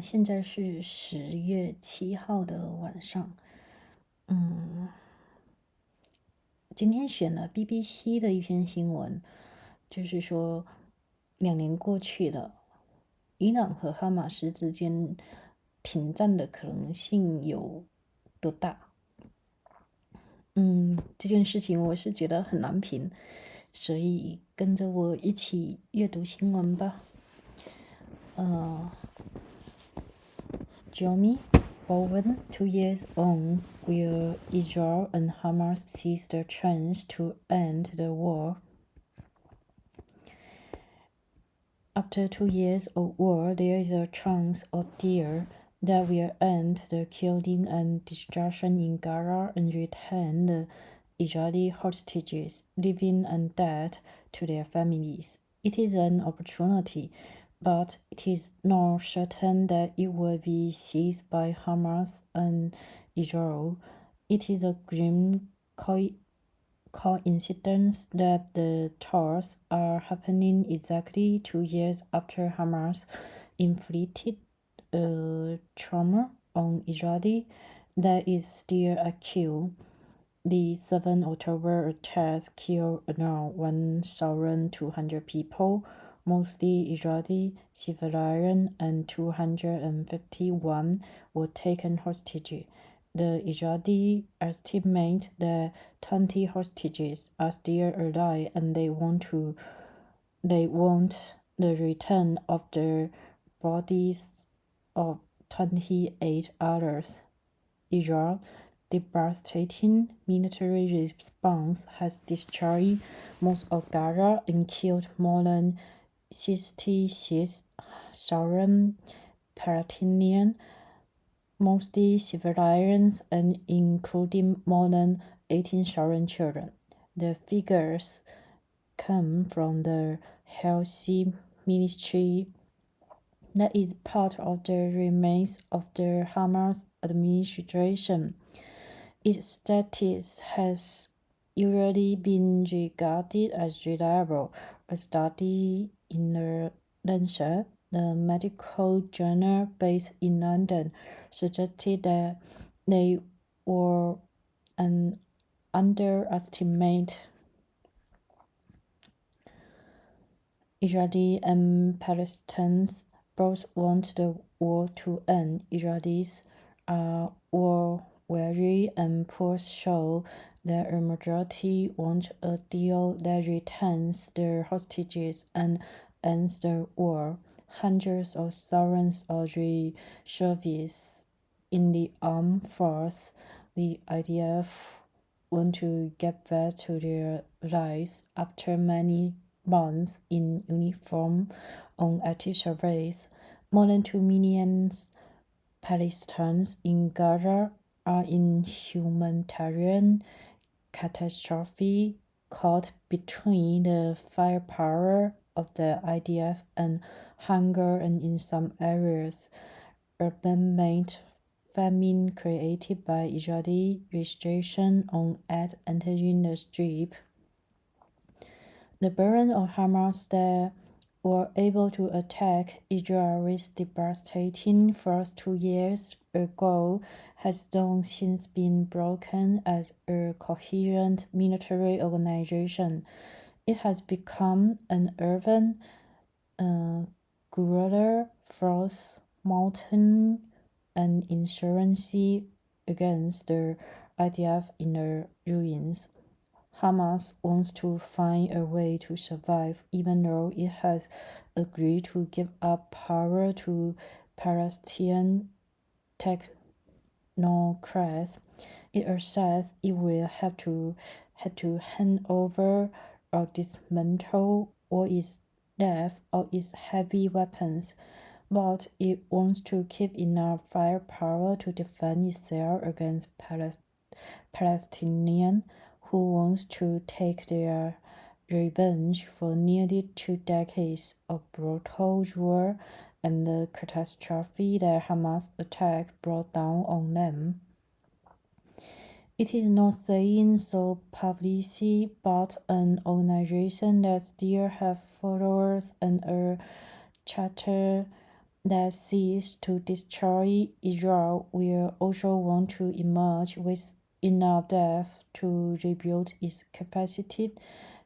现在是10月7号的晚上。今天选了 BBC 的一篇新闻，就是说2年过去了，伊朗和哈马斯之间停战的可能性有多大？这件事情我是觉得很难评，所以跟着我一起阅读新闻吧。Jeremy Bowen, 2 years on, will Israel and Hamas seize the chance to end the war? After 2 years of war, there is a chance or deal that will end the killing and destruction in Gaza and return the Israeli hostages, living and dead, to their families. It is an opportunity, but it is not certain that it will be seized by Hamas and Israel. It is a grim coincidence that the talks are happening exactly 2 years after Hamas inflicted trauma on Israel that is still acute. The 7 October attacks killed around 1,200 people, mostly Israeli civilians, and 251 were taken hostage. The Israeli estimate that 20 hostages are still alive, and they want the return of the bodies of 28 others. Israel devastating military response has destroyed most of Gaza and killed more than 66,000 Palestinians, mostly civilians, and including more than 18,000 children. The figures come from the Health Ministry that is part of the remains of the Hamas administration. Its status has usually been regarded as reliable. A study in the Lancet, the medical journal based in London, suggested that they were an underestimate. Israeli and Palestinians both want the war to end. Israelis are war-weary, and polls show that a majority want a deal that returns their hostages and ends the war. Hundreds of thousands of reservists in the armed force, the IDF, want to get back to their lives after many months in uniform on active service. More than 2 million Palestinians in Gaza are in humanitarian catastrophe, caught between the firepower of the IDF and hunger, and in some areas, urban-made famine created by Israeli restriction on aid entering the Strip. The burden of Hamas that were able to attack Israel's devastating first 2 years ago has long since been broken as a coherent military organization. It has become an urban guerrilla force mounting an insurgency against the IDF in the ruins. Hamas wants to find a way to survive, even though it has agreed to give up power to Palestinian technocrats. It asserts it will have to hand over or dismantle all its left of its heavy weapons, but it wants to keep enough firepower to defend itself against Palestinians who wants to take their revenge for nearly 2 decades of brutal war and the catastrophe that Hamas attack brought down on them. It is not saying so publicly, but an organization that still have followers and a charter that seeks to destroy Israel will also want to emerge with enough depth to rebuild its capacity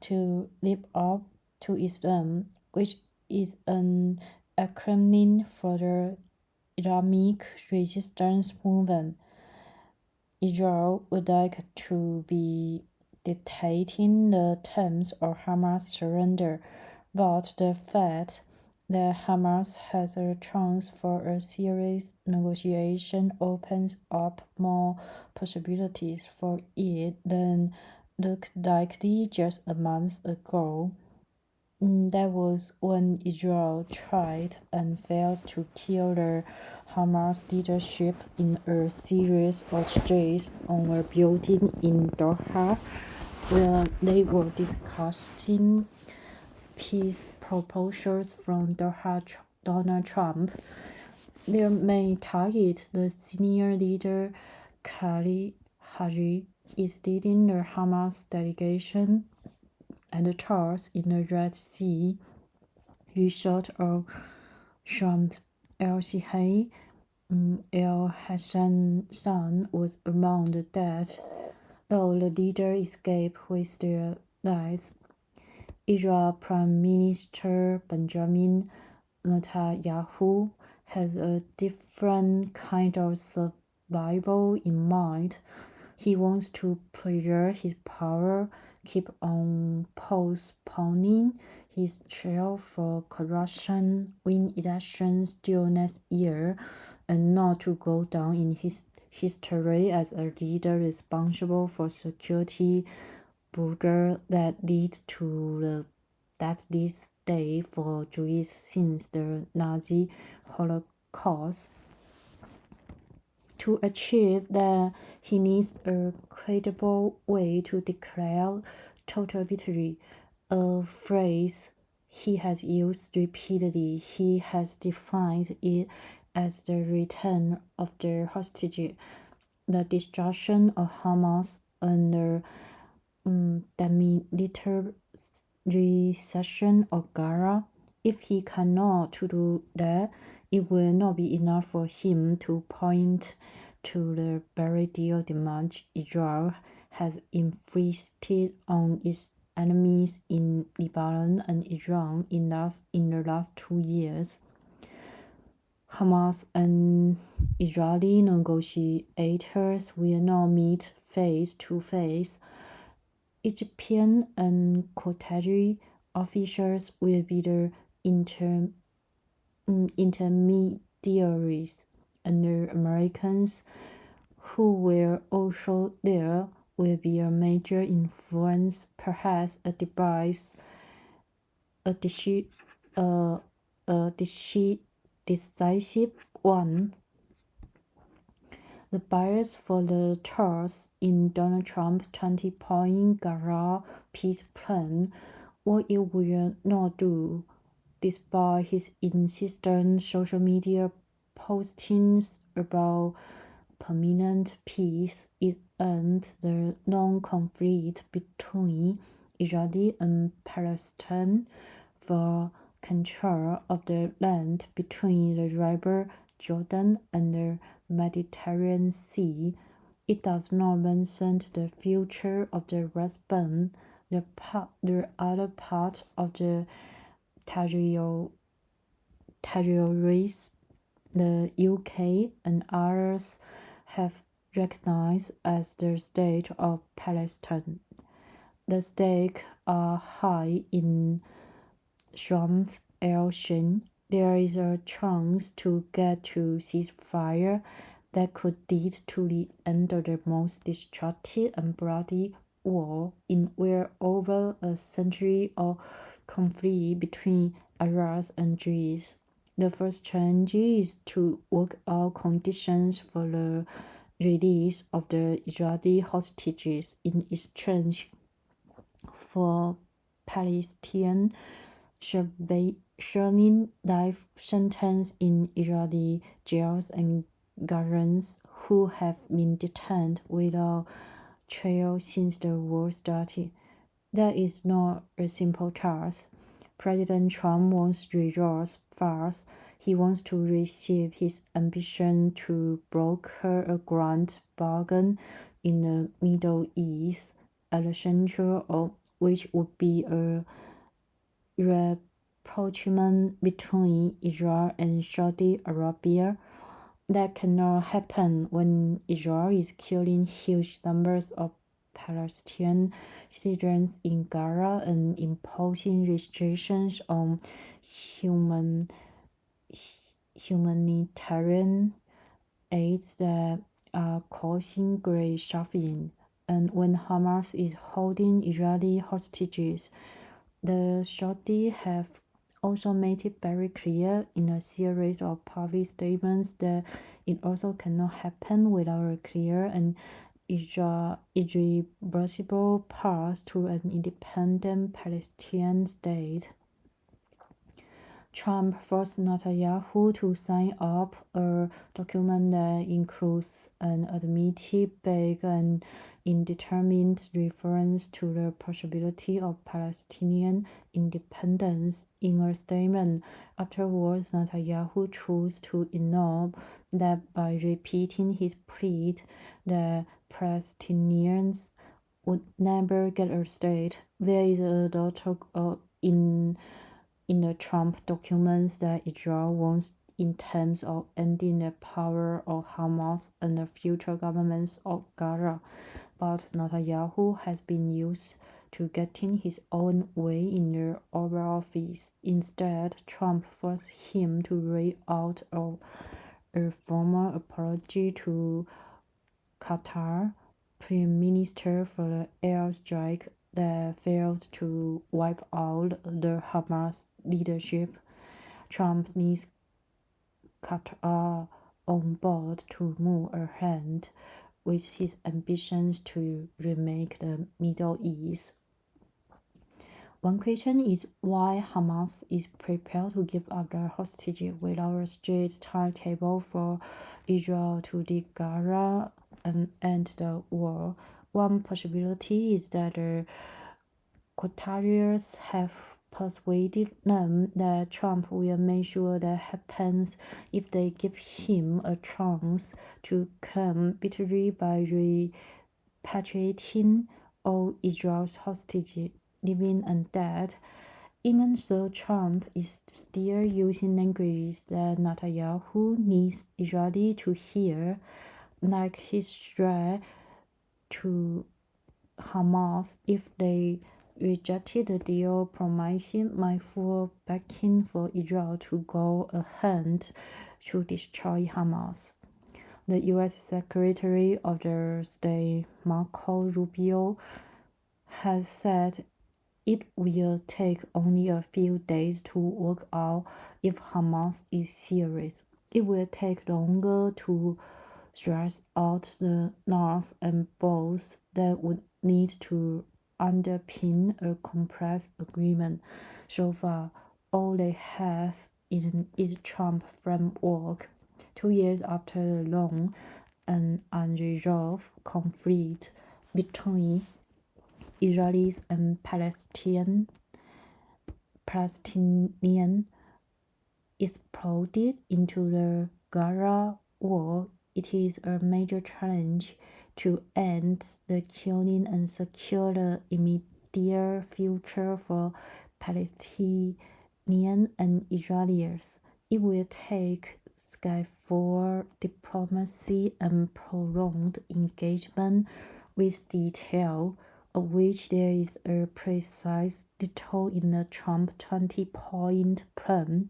to live up to Islam, which is an acronym for the Islamic resistance movement. Israel would like to be dictating the terms of Hamas' surrender, but the fact that Hamas has a chance for a serious negotiation opens up more possibilities for it than looked likely just a month ago. That was when Israel tried and failed to kill the Hamas leadership in a series of strikes on a building in Doha, where they were discussing peace proposals from Donald Trump. Their main target, the senior leader Khalid Haji, is leading the Hamas delegation and the talks in the Red Sea. Result of Shams al-Shihai al-Hassan's son was among the dead, though the leader escaped with their lives. Israel Prime Minister Benjamin Netanyahu has a different kind of survival in mind. He wants to preserve his power, keep on postponing his trial for corruption, win elections still next year, and not to go down in his history as a leader responsible for security blunder that lead to the deadliest day for Jews since the Nazi Holocaust. To achieve that, he needs a credible way to declare total victory, a phrase he has used repeatedly. He has defined it as the return of the hostage, the destruction of Hamas, and the demilitarization of Gaza. If he cannot do that, it will not be enough for him to point to the very deal damage Israel has inflicted on its enemies in Lebanon and Iran in the last 2 years. Hamas and Israeli negotiators will not meet face to face. Egyptian and Qatari officials will be the intermediaries, and the Americans, who were also there, will be a major influence, perhaps a decisive one. The bias for the talks in Donald Trump's 20-point Gaza peace plan, what it will not do, despite his insistent social media postings about permanent peace, is end the non-conflict between Israel and Palestine for control of the land between the river Jordan and the Mediterranean Sea. It does not mention the future of the West Bank, the other part of the territories the UK and others have recognized as the state of Palestine. The stakes are high in Shams al-Shihai. There is a chance to get to ceasefire that could lead to the end of the most destructive and bloody war in well over a century of conflict between Arabs and Jews. The first challenge is to work out conditions for the release of the Israeli hostages in exchange for Palestinian serving life sentences in Israeli jails and Gazans who have been detained without trial since the war started. That is not a simple task. President Trump wants results fast. He wants to receive his ambition to broker a grand bargain in the Middle East, at the center of which would be a rapprochement between Israel and Saudi Arabia. That cannot happen when Israel is killing huge numbers of Palestinian citizens in Gaza and imposing restrictions on humanitarian aid that are causing great suffering. And when Hamas is holding Israeli hostages, the Saudis have also made it very clear in a series of public statements that it also cannot happen without a clear and irreversible path to an independent Palestinian state. Trump forced Netanyahu to sign up a document that includes an admitted vague and indeterminate reference to the possibility of Palestinian independence. In a statement afterwards, Netanyahu chose to ignore that by repeating his plea that Palestinians would never get a state. There is a lot in the Trump documents that Israel wants in terms of ending the power of Hamas and the future governments of Gaza, but Netanyahu has been used to getting his own way in the Oval Office. Instead, Trump forced him to read out a formal apology to Qatar Prime Minister for the airstrike that failed to wipe out the Hamas leadership. Trump needs Qatar on board to move ahead with his ambitions to remake the Middle East. One question is why Hamas is prepared to give up their hostages without a strict timetable for Israel to leave Gaza and end the war. One possibility is that the Qataris have persuaded them that Trump will make sure that happens if they give him a chance to claim victory by repatriating all Israel's hostages, living and dead. Even though Trump is still using language that Netanyahu needs Israeli to hear, like his threat to Hamas if they rejected the deal, promising my full backing for Israel to go ahead to destroy Hamas. The U.S. Secretary of State Marco Rubio has said it will take only a few days to work out if Hamas is serious. It will take longer to stress out the nuts and bolts that would need to underpin a complex agreement. So far, all they have is Trump framework. 2 years after the long and unresolved conflict between Israelis and Palestinians exploded into the Gaza war, it is a major challenge to end the killing and secure the immediate future for Palestinians and Israelis. It will take skillful diplomacy and prolonged engagement with detail, of which there is a precise detail in the Trump 20-point plan,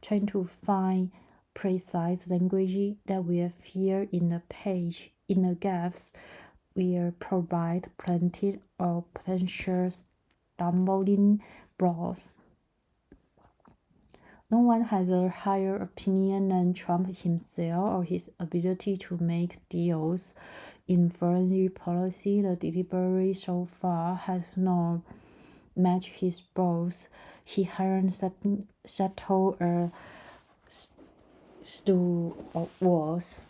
trying to find precise language that will fill in the page. In the gaps, will provide plenty of potential stumbling blocks. No one has a higher opinion than Trump himself or his ability to make deals. In foreign policy, the delivery so far has not matched his goals. He hasn't settled a slew of wars.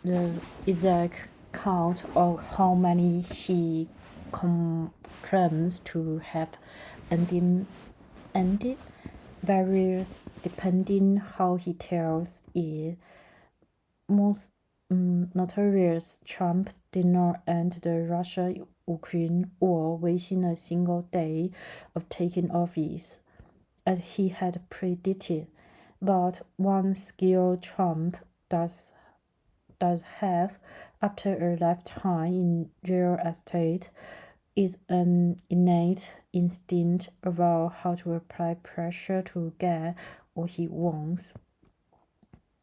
The exact count of how many he claims to have ended varies depending how he tells it. Most notorious, Trump did not end the Russia-Ukraine war within a single day of taking office, as he had predicted. But one skill Trump does have, after a lifetime in real estate, is an innate instinct about how to apply pressure to get what he wants.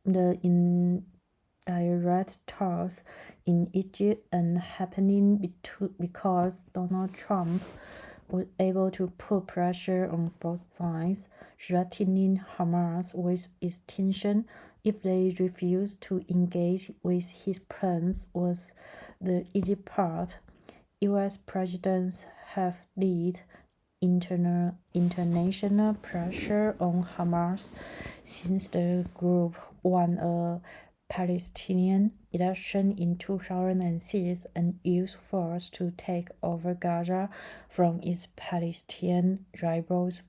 The indirect talks in Egypt and happening because Donald Trump was able to put pressure on both sides, threatening Hamas with extinction if they refused to engage with his plans, was the easy part. US presidents have laid international pressure on Hamas since the group won a Palestinian election in 2006 and used force to take over Gaza from its Palestinian rivals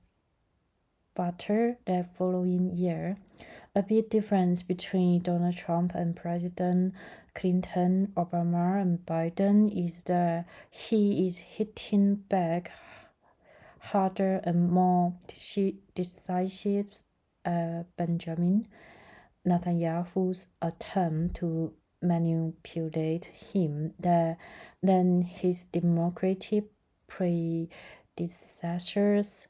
Fatah the following year. A big difference between Donald Trump and President Clinton, Obama, and Biden is that he is hitting back harder and more decisive Benjamin Netanyahu's attempt to manipulate him than his Democratic predecessors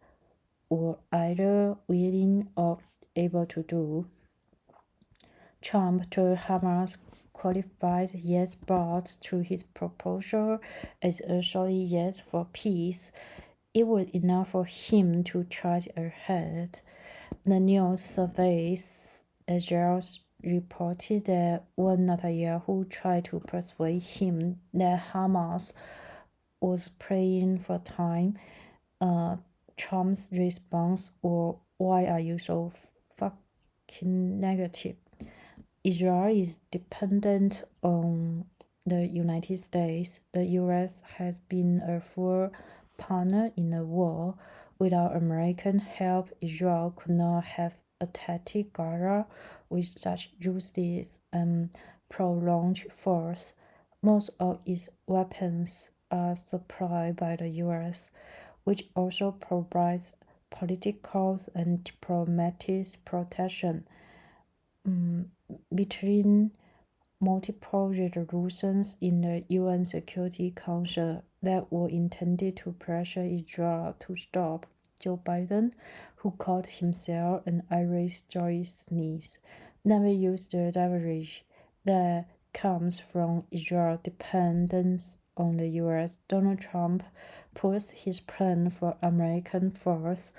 were either willing or able to do. Trump told Hamas qualified yes but to his proposal as a solid yes for peace. It was enough for him to charge ahead. The news surveys Israel reported that when Netanyahu tried to persuade him that Hamas was playing for time, Trump's response was, "Why are you so fucking negative?" Israel is dependent on the United States. The US has been a full partner in the war. Without American help, Israel could not have attacked Gaza with such justice and prolonged force. Most of its weapons are supplied by the US, which also provides political and diplomatic protection. Between multiple resolutions in the UN Security Council that were intended to pressure Israel to stop, Joe Biden, who called himself an Irish Zionist, never used the leverage that comes from Israel's dependence on the US. Donald Trump pushed his plan for American force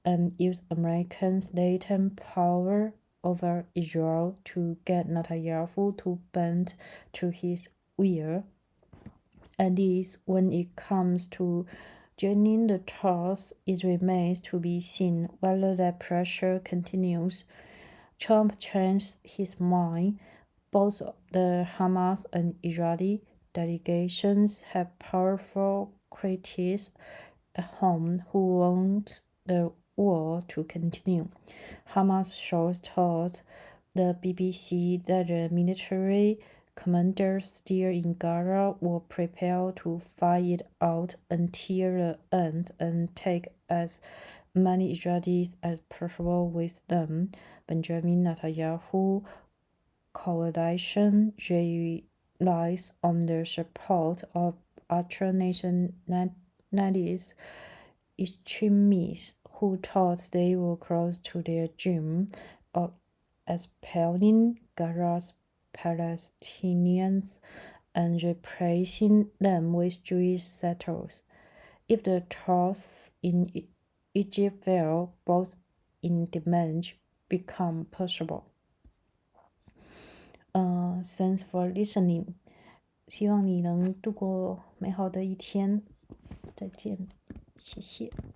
and used Americans' latent power over Israel to get Netanyahu to bend to his will. At least when it comes to joining the talks, it remains to be seen whether that pressure continues. Trump changed his mind. Both the Hamas and Israeli delegations have powerful critics at home who want the war to continue. Hamas sources told the BBC that the military commanders still in Gaza were prepared to fight it out until the end and take as many Israelis as possible with them. Benjamin Netanyahu coalition relies on the support of ultra-nationalist extremists who thought they were close to their dream of expelling Gaza's Palestinians and replacing them with Jewish settlers. If the talks in Egypt fail, both in demand become possible. Thanks for listening. 希望你能度过美好的一天。再见，谢谢。